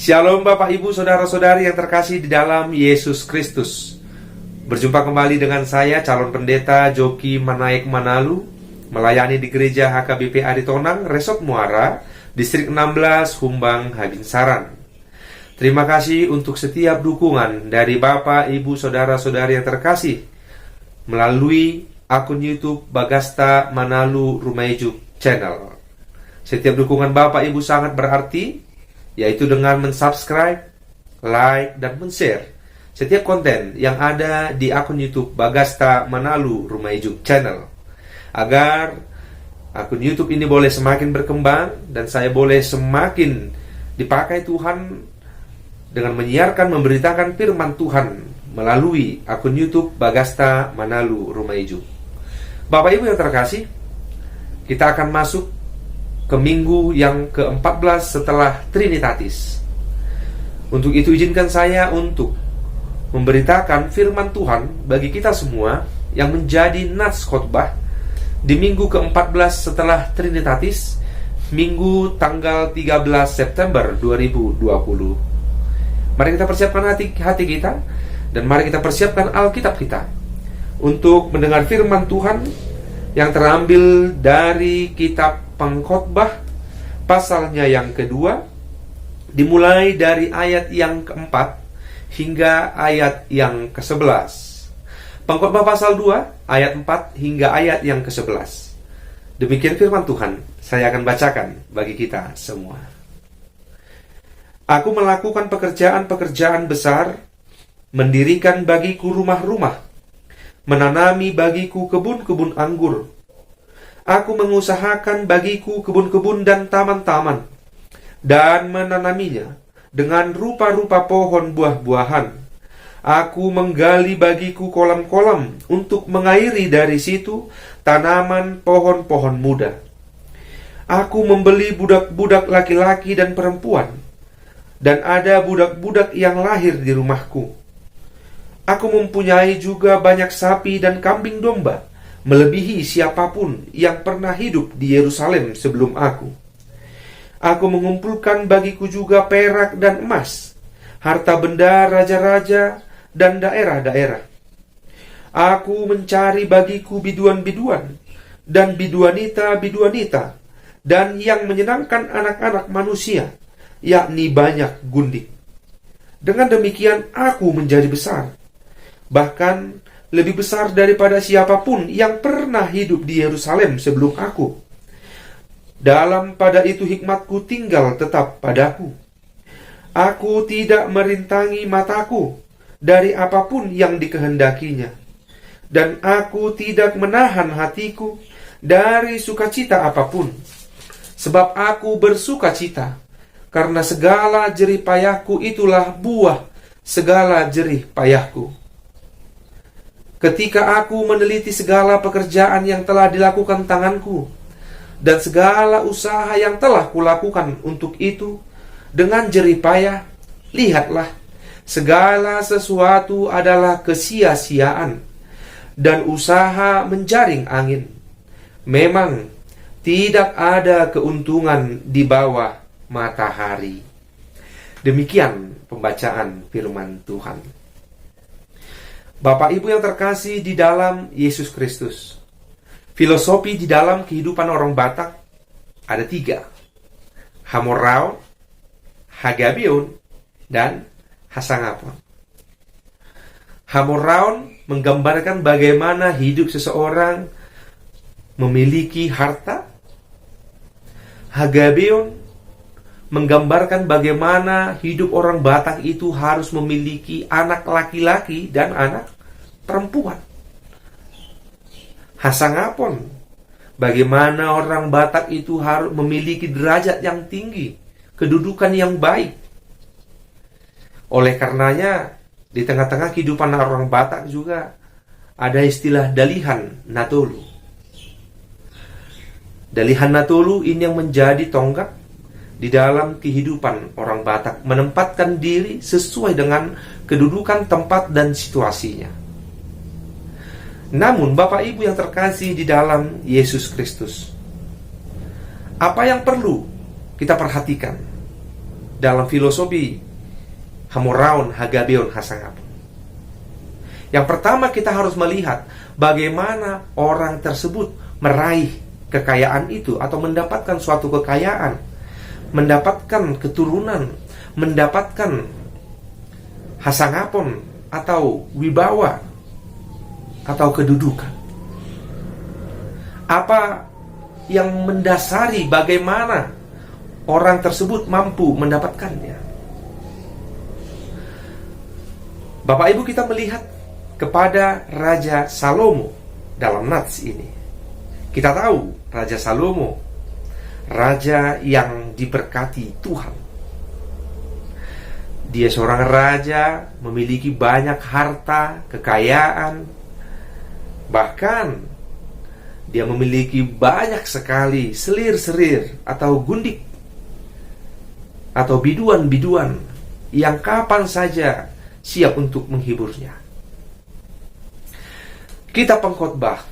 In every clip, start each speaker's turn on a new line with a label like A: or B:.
A: Shalom Bapak Ibu Saudara-saudari yang terkasih di dalam Yesus Kristus. Berjumpa kembali dengan saya, calon pendeta Joki Manaik Manalu, melayani di gereja HKBP Aritonang, Resort Muara, Distrik 16, Humbang, Habinsaran. Terima kasih untuk setiap dukungan dari Bapak, Ibu, Saudara-saudari yang terkasih melalui akun YouTube Bagasta Manalu Rumaiju Channel. Setiap dukungan Bapak Ibu sangat berarti, yaitu dengan mensubscribe, like, dan men-share setiap konten yang ada di akun YouTube Bagasta Manalu Rumaiju Channel, agar akun YouTube ini boleh semakin berkembang dan saya boleh semakin dipakai Tuhan dengan menyiarkan, memberitakan firman Tuhan melalui akun YouTube Bagasta Manalu Rumaiju. Bapak Ibu yang terkasih, kita akan masuk ke minggu yang ke-14 setelah Trinitatis. Untuk itu izinkan saya untuk memberitakan firman Tuhan bagi kita semua yang menjadi nats khotbah di minggu ke-14 setelah Trinitatis, minggu tanggal 13 September 2020. Mari kita persiapkan hati kita, dan mari kita persiapkan Alkitab kita untuk mendengar firman Tuhan yang terambil dari kitab Pengkhotbah pasalnya yang kedua, dimulai dari ayat yang keempat hingga ayat yang ke-11. Pengkhotbah pasal 2 ayat 4 hingga ayat yang ke-11. Demikian firman Tuhan, saya akan bacakan bagi kita semua. Aku melakukan pekerjaan-pekerjaan besar, mendirikan bagiku rumah-rumah, menanami bagiku kebun-kebun anggur. Aku mengusahakan bagiku kebun-kebun dan taman-taman, dan menanaminya dengan rupa-rupa pohon buah-buahan. Aku menggali bagiku kolam-kolam untuk mengairi dari situ tanaman pohon-pohon muda. Aku membeli budak-budak laki-laki dan perempuan, dan ada budak-budak yang lahir di rumahku. Aku mempunyai juga banyak sapi dan kambing domba, melebihi siapapun yang pernah hidup di Yerusalem sebelum aku. Aku mengumpulkan bagiku juga perak dan emas, harta benda raja-raja dan daerah-daerah. Aku mencari bagiku biduan-biduan dan biduanita-biduanita, dan yang menyenangkan anak-anak manusia, yakni banyak gundik. Dengan demikian aku menjadi besar, bahkan lebih besar daripada siapapun yang pernah hidup di Yerusalem sebelum aku. Pada itu hikmatku tinggal tetap padaku. Aku tidak merintangi mataku dari apapun yang dikehendakinya, dan aku tidak menahan hatiku dari sukacita apapun. Sebab aku bersukacita, karena segala jerih payahku itulah buah segala jerih payahku. Ketika aku meneliti segala pekerjaan yang telah dilakukan tanganku, dan segala usaha yang telah kulakukan untuk itu dengan jerih payah, lihatlah, segala sesuatu adalah kesia-siaan dan usaha menjaring angin. Memang tidak ada keuntungan di bawah matahari. Demikian pembacaan firman Tuhan. Bapak Ibu yang terkasih di dalam Yesus Kristus, filosofi di dalam kehidupan orang Batak ada 3: Hamoraon, Hagabeon, dan Hasangapon. Hamoraon menggambarkan bagaimana hidup seseorang memiliki harta. Hagabeon menggambarkan bagaimana hidup orang Batak itu harus memiliki anak laki-laki dan anak perempuan. Hasangapon, bagaimana orang Batak itu harus memiliki derajat yang tinggi, kedudukan yang baik. Oleh karenanya, di tengah-tengah kehidupan orang Batak juga ada istilah dalihan natolu. Dalihan natolu ini yang menjadi tonggak di dalam kehidupan orang Batak, menempatkan diri sesuai dengan kedudukan tempat dan situasinya. Namun Bapak Ibu yang terkasih di dalam Yesus Kristus, apa yang perlu kita perhatikan? dalam filosofi Hamoraon Hagabeon Hasangapon. Yang pertama kita harus melihat bagaimana orang tersebut meraih kekayaan itu atau mendapatkan suatu kekayaan, mendapatkan keturunan, mendapatkan hasangapon atau wibawa atau kedudukan. Apa yang mendasari bagaimana orang tersebut mampu mendapatkannya? Bapak Ibu, kita melihat kepada Raja Salomo dalam nats ini. Kita tahu Raja Salomo, raja yang diberkati Tuhan. Dia seorang raja, memiliki banyak harta, kekayaan. Bahkan dia memiliki banyak sekali selir-selir atau gundik atau biduan-biduan yang kapan saja siap untuk menghiburnya. Kitab Pengkhotbah,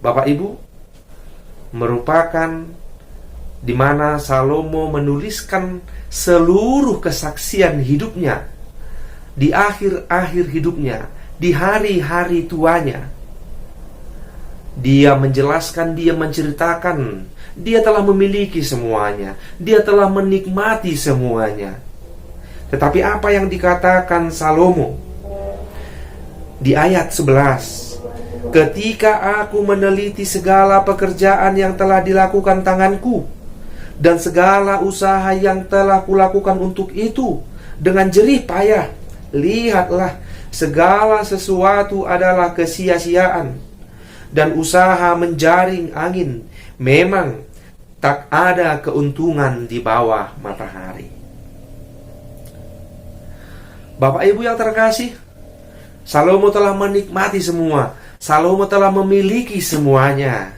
A: Bapak Ibu, merupakan di mana Salomo menuliskan seluruh kesaksian hidupnya di akhir-akhir hidupnya, di hari-hari tuanya. Dia menjelaskan, dia menceritakan, dia telah memiliki semuanya, dia telah menikmati semuanya. Tetapi apa yang dikatakan Salomo di ayat 11? Ketika aku meneliti segala pekerjaan yang telah dilakukan tanganku dan segala usaha yang telah kulakukan untuk itu dengan jerih payah, lihatlah, segala sesuatu adalah kesia-siaan dan usaha menjaring angin. Memang tak ada keuntungan di bawah matahari. Bapak Ibu yang terkasih, Salomo telah menikmati semua. Salomo telah memiliki semuanya.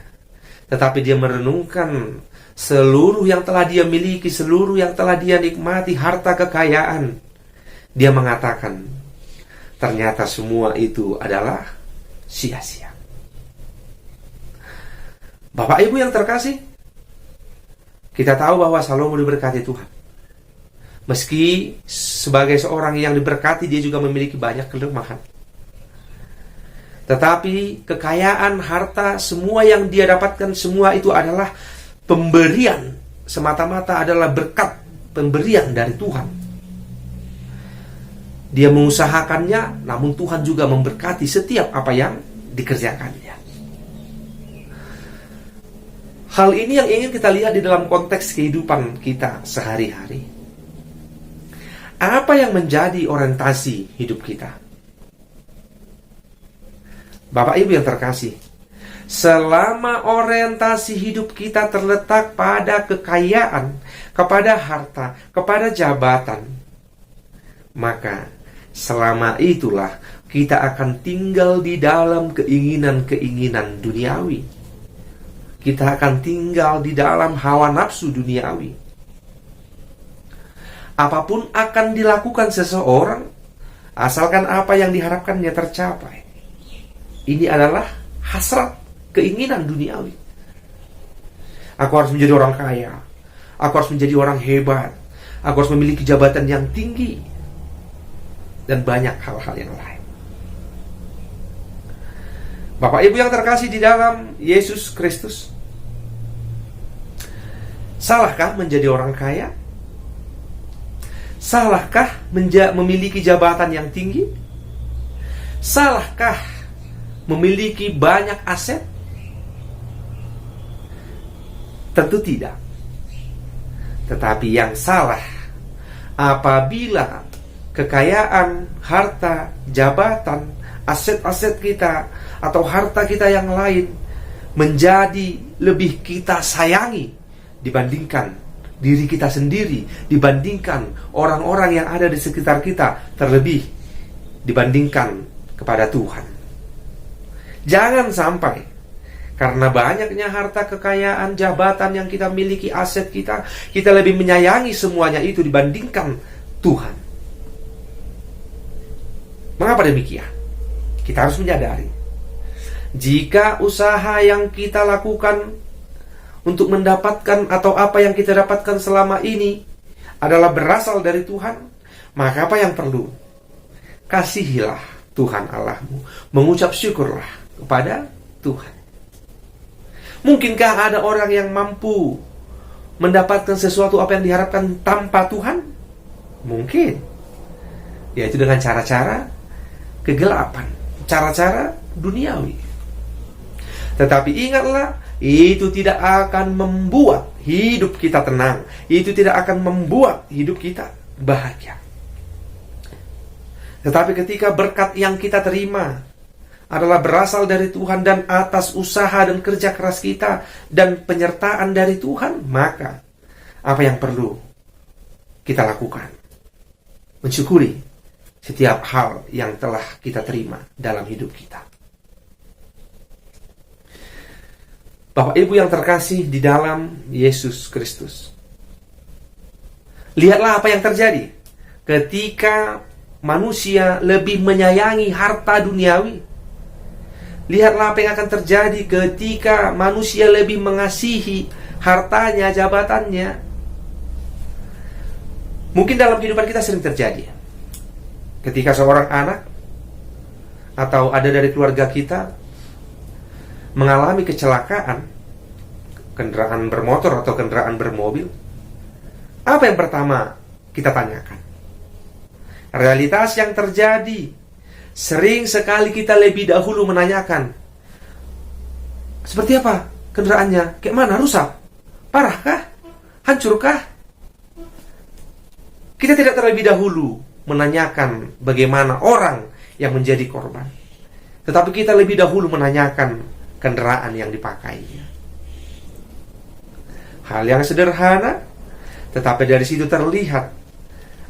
A: Tetapi dia merenungkan seluruh yang telah dia miliki, seluruh yang telah dia nikmati, harta kekayaan. Dia mengatakan, ternyata semua itu adalah sia-sia. Bapak Ibu yang terkasih, kita tahu bahwa Salomo diberkati Tuhan. Meski sebagai seorang yang diberkati, dia juga memiliki banyak kelemahan. Tetapi kekayaan, harta, semua yang dia dapatkan, semua itu adalah pemberian. Semata-mata adalah berkat, pemberian dari Tuhan. Dia mengusahakannya, namun Tuhan juga memberkati setiap apa yang dikerjakannya. Hal ini yang ingin kita lihat di dalam konteks kehidupan kita sehari-hari. Apa yang menjadi orientasi hidup kita? Bapak Ibu yang terkasih, selama orientasi hidup kita terletak pada kekayaan, kepada harta, kepada jabatan, maka selama itulah kita akan tinggal di dalam keinginan-keinginan duniawi. Kita akan tinggal di dalam hawa nafsu duniawi. Apapun akan dilakukan seseorang, asalkan apa yang diharapkannya tercapai. Ini adalah hasrat, keinginan duniawi. Aku harus menjadi orang kaya, aku harus menjadi orang hebat, aku harus memiliki jabatan yang tinggi, dan banyak hal-hal yang lain. Bapak Ibu yang terkasih di dalam Yesus Kristus, salahkah menjadi orang kaya? Salahkah memiliki jabatan yang tinggi? Salahkah memiliki banyak aset? Tentu tidak. Tetapi yang salah apabila kekayaan, harta, jabatan, aset-aset kita atau harta kita yang lain menjadi lebih kita sayangi dibandingkan diri kita sendiri, dibandingkan orang-orang yang ada di sekitar kita, terlebih dibandingkan kepada Tuhan. Jangan sampai karena banyaknya harta, kekayaan, jabatan yang kita miliki, aset kita, kita lebih menyayangi semuanya itu dibandingkan Tuhan. Mengapa demikian? Kita harus menyadari, jika usaha yang kita lakukan untuk mendapatkan atau apa yang kita dapatkan selama ini adalah berasal dari Tuhan, maka apa yang perlu? Kasihilah Tuhan Allahmu, mengucap syukurlah kepada Tuhan. Mungkinkah ada orang yang mampu mendapatkan sesuatu apa yang diharapkan tanpa Tuhan? Mungkin. Yaitu dengan cara-cara kegelapan, cara-cara duniawi. Tetapi ingatlah, itu tidak akan membuat hidup kita tenang. Itu tidak akan membuat hidup kita bahagia. Tetapi ketika berkat yang kita terima adalah berasal dari Tuhan dan atas usaha dan kerja keras kita dan penyertaan dari Tuhan, maka apa yang perlu kita lakukan? Mensyukuri setiap hal yang telah kita terima dalam hidup kita. Bapak Ibu yang terkasih di dalam Yesus Kristus, lihatlah apa yang terjadi ketika manusia lebih menyayangi harta duniawi. Lihatlah apa yang akan terjadi ketika manusia lebih mengasihi hartanya, jabatannya. Mungkin dalam kehidupan kita sering terjadi. Ketika seorang anak atau ada dari keluarga kita mengalami kecelakaan, kendaraan bermotor atau kendaraan bermobil, apa yang pertama kita tanyakan? Realitas yang terjadi, sering sekali kita lebih dahulu menanyakan, seperti apa kendaraannya? Kayak mana? Rusak? Parahkah? Hancurkah? Kita tidak terlebih dahulu menanyakan bagaimana orang yang menjadi korban, tetapi kita lebih dahulu menanyakan kendaraan yang dipakainya. Hal yang sederhana, tetapi dari situ terlihat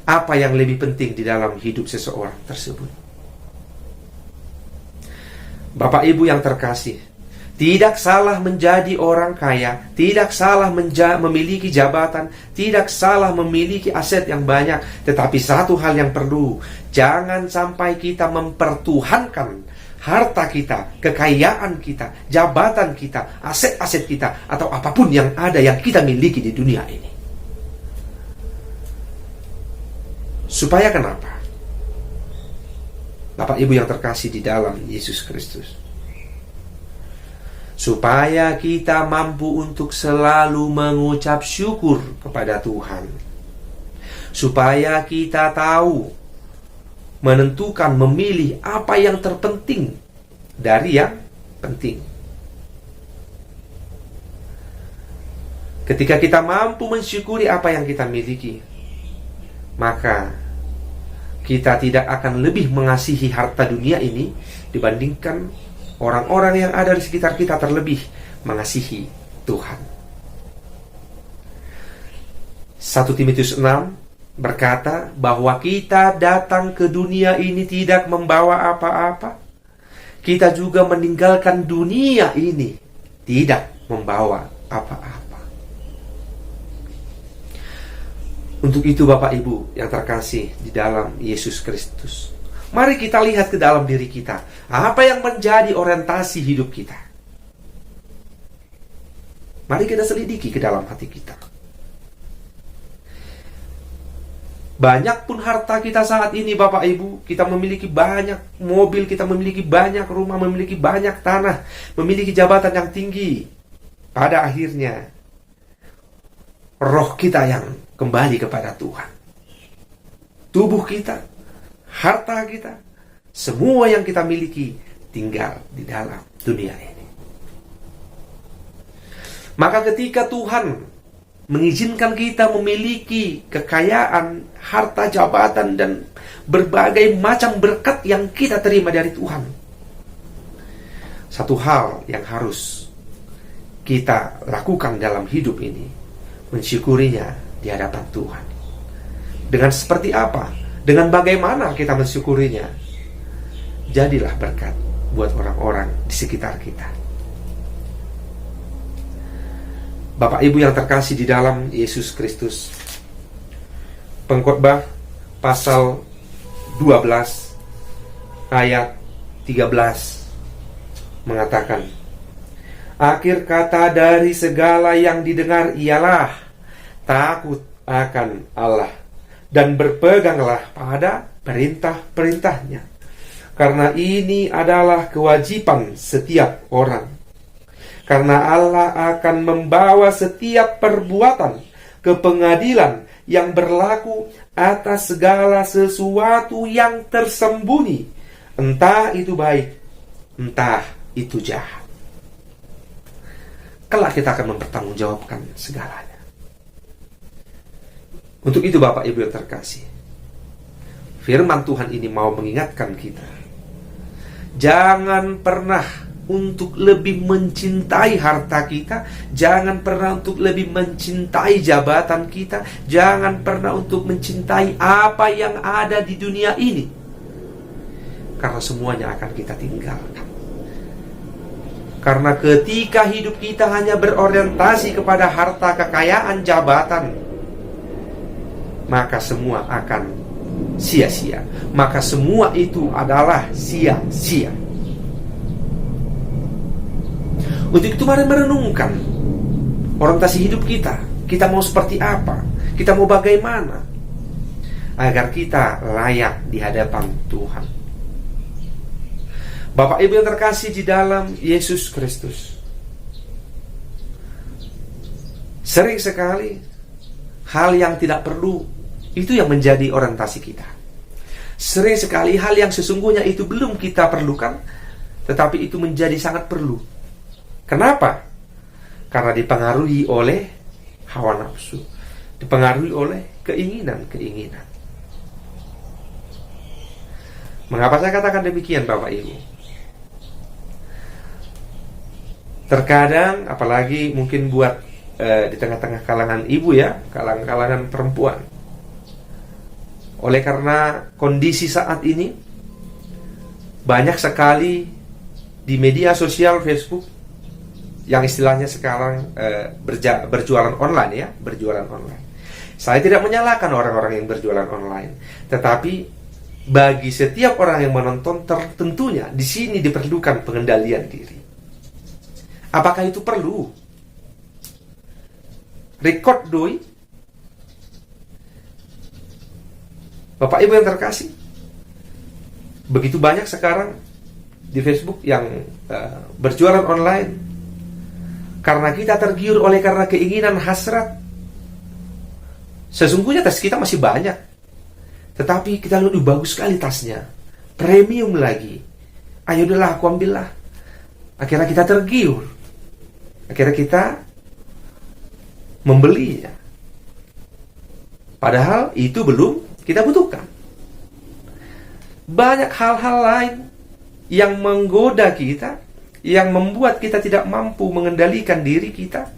A: apa yang lebih penting di dalam hidup seseorang tersebut. Bapak Ibu yang terkasih, tidak salah menjadi orang kaya, tidak salah memiliki jabatan, tidak salah memiliki aset yang banyak. Tetapi satu hal yang perlu, jangan sampai kita mempertuhankan harta kita, kekayaan kita, jabatan kita, aset-aset kita, atau apapun yang ada yang kita miliki di dunia ini. Supaya kenapa? Bapak Ibu yang terkasih di dalam Yesus Kristus, supaya kita mampu untuk selalu mengucap syukur kepada Tuhan, supaya kita tahu menentukan, memilih apa yang terpenting dari yang penting. Ketika kita mampu mensyukuri apa yang kita miliki, maka kita tidak akan lebih mengasihi harta dunia ini dibandingkan orang-orang yang ada di sekitar kita, terlebih mengasihi Tuhan. 1 Timotius 6 berkata bahwa kita datang ke dunia ini tidak membawa apa-apa. Kita juga meninggalkan dunia ini tidak membawa apa-apa. Untuk itu Bapak Ibu yang terkasih di dalam Yesus Kristus, mari kita lihat ke dalam diri kita. Apa yang menjadi orientasi hidup kita? Mari kita selidiki ke dalam hati kita. Banyak pun harta kita saat ini Bapak Ibu, kita memiliki banyak mobil, kita memiliki banyak rumah, memiliki banyak tanah, memiliki jabatan yang tinggi. Pada akhirnya roh kita yang kembali kepada Tuhan. Tubuh kita, harta kita, semua yang kita miliki tinggal di dalam dunia ini. Maka ketika Tuhan mengizinkan kita memiliki kekayaan, harta, jabatan, dan berbagai macam berkat yang kita terima dari Tuhan, satu hal yang harus kita lakukan dalam hidup ini, mensyukurinya di hadapan Tuhan. Dengan seperti apa? Dengan bagaimana kita mensyukurinya? Jadilah berkat buat orang-orang di sekitar kita. Bapak Ibu yang terkasih di dalam Yesus Kristus, Pengkhotbah pasal 12 ayat 13 mengatakan, akhir kata dari segala yang didengar ialah takut akan Allah dan berpeganglah pada perintah-perintahnya. Karena ini adalah kewajiban setiap orang. Karena Allah akan membawa setiap perbuatan ke pengadilan yang berlaku atas segala sesuatu yang tersembunyi, entah itu baik, entah itu jahat. Kelak kita akan mempertanggungjawabkan segalanya. Untuk itu Bapak Ibu yang terkasih, firman Tuhan ini mau mengingatkan kita, jangan pernah untuk lebih mencintai harta kita, jangan pernah untuk lebih mencintai jabatan kita, jangan pernah untuk mencintai apa yang ada di dunia ini, karena semuanya akan kita tinggalkan. Karena ketika hidup kita hanya berorientasi kepada harta, kekayaan, jabatan, maka semua akan sia-sia. Maka semua itu adalah sia-sia. Untuk itu mari merenungkan orientasi hidup kita. Kita mau seperti apa? Kita mau bagaimana? Agar kita layak di hadapan Tuhan. Bapak Ibu yang terkasih di dalam Yesus Kristus, sering sekali hal yang tidak perlu itu yang menjadi orientasi kita. Sering sekali hal yang sesungguhnya itu belum kita perlukan, tetapi itu menjadi sangat perlu. Kenapa? Karena dipengaruhi oleh hawa nafsu, dipengaruhi oleh keinginan-keinginan. Mengapa saya katakan demikian Bapak Ibu? Terkadang, apalagi mungkin buat di tengah-tengah kalangan ibu ya, kalangan perempuan, oleh karena kondisi saat ini banyak sekali di media sosial Facebook yang istilahnya sekarang berjualan online ya, berjualan online. Saya tidak menyalahkan orang-orang yang berjualan online, tetapi bagi setiap orang yang menonton tentunya di sini diperlukan pengendalian diri. Apakah itu perlu? Record doi? Bapak Ibu yang terkasih, begitu banyak sekarang di Facebook yang berjualan online. Karena kita tergiur oleh karena keinginan hasrat. Sesungguhnya tas kita masih banyak, tetapi kita lebih bagus sekali tasnya, premium lagi. Ayo udahlah aku ambillah. Akhirnya kita tergiur, akhirnya kita membelinya, padahal itu belum kita butuhkan. Banyak hal-hal lain yang menggoda kita, yang membuat kita tidak mampu mengendalikan diri kita,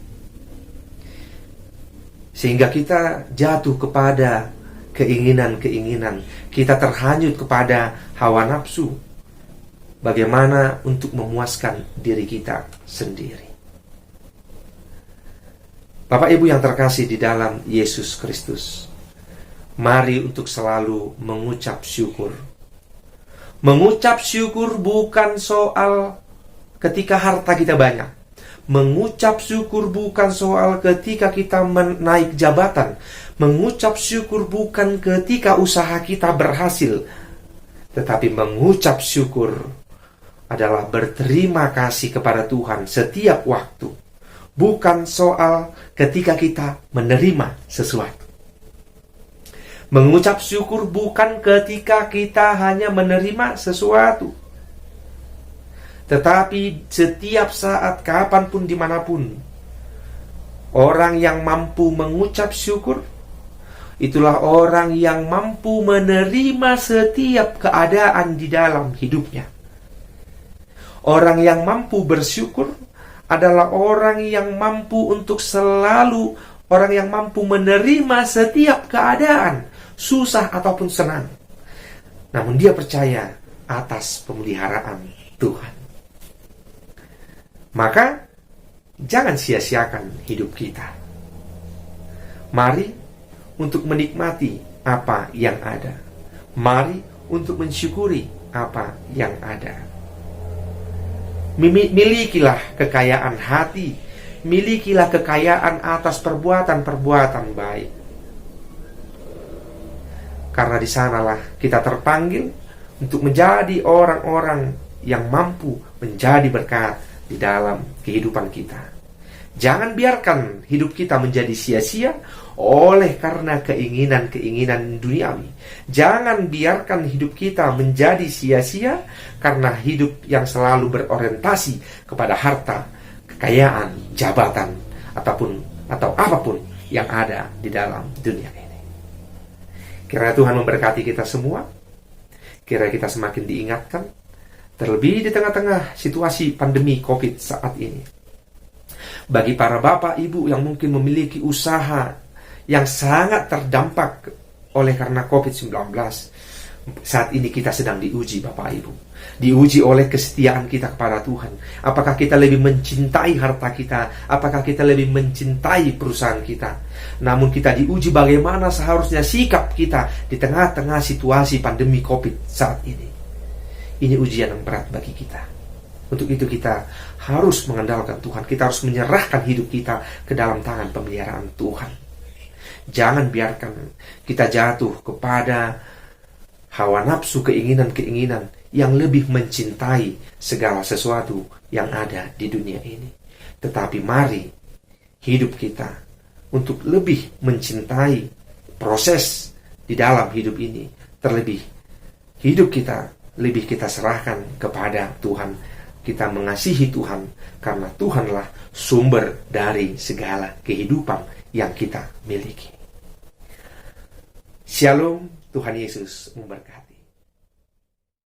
A: sehingga kita jatuh kepada keinginan-keinginan. Kita terhanyut kepada hawa nafsu. Bagaimana untuk memuaskan diri kita sendiri. Bapak Ibu yang terkasih di dalam Yesus Kristus, mari untuk selalu mengucap syukur. Mengucap syukur bukan soal ketika harta kita banyak. Mengucap syukur bukan soal ketika kita menaik jabatan. Mengucap syukur bukan ketika usaha kita berhasil. Tetapi mengucap syukur adalah berterima kasih kepada Tuhan setiap waktu. Bukan soal ketika kita menerima sesuatu. Mengucap syukur bukan ketika kita hanya menerima sesuatu, tetapi setiap saat, kapanpun, dimanapun. Orang yang mampu mengucap syukur, itulah orang yang mampu menerima setiap keadaan di dalam hidupnya. Orang yang mampu bersyukur adalah orang yang mampu untuk selalu, orang yang mampu menerima setiap keadaan, susah ataupun senang. Namun dia percaya atas pemeliharaan Tuhan. Maka jangan sia-siakan hidup kita. Mari untuk menikmati apa yang ada. Mari untuk mensyukuri apa yang ada. Milikilah kekayaan hati. Milikilah kekayaan atas perbuatan-perbuatan baik. Karena di sanalah kita terpanggil untuk menjadi orang-orang yang mampu menjadi berkat di dalam kehidupan kita. Jangan biarkan hidup kita menjadi sia-sia oleh karena keinginan-keinginan duniawi. Jangan biarkan hidup kita menjadi sia-sia karena hidup yang selalu berorientasi kepada harta, kekayaan, jabatan, atau apapun yang ada di dalam dunia ini. Kiranya Tuhan memberkati kita semua. Kiranya kita semakin diingatkan, terlebih di tengah-tengah situasi pandemi COVID saat ini. Bagi para bapak ibu yang mungkin memiliki usaha yang sangat terdampak oleh karena COVID-19, saat ini kita sedang diuji bapak ibu. Diuji oleh kesetiaan kita kepada Tuhan. Apakah kita lebih mencintai harta kita? Apakah kita lebih mencintai perusahaan kita? Namun kita diuji bagaimana seharusnya sikap kita di tengah-tengah situasi pandemi COVID saat ini. Ini ujian yang berat bagi kita. Untuk itu kita harus mengandalkan Tuhan. Kita harus menyerahkan hidup kita ke dalam tangan pemeliharaan Tuhan. Jangan biarkan kita jatuh kepada hawa nafsu, keinginan-keinginan yang lebih mencintai segala sesuatu yang ada di dunia ini. Tetapi mari hidup kita untuk lebih mencintai proses di dalam hidup ini. Terlebih hidup kita lebih kita serahkan kepada Tuhan. Kita mengasihi Tuhan karena Tuhanlah sumber dari segala kehidupan yang kita miliki. Shalom, Tuhan Yesus memberkati.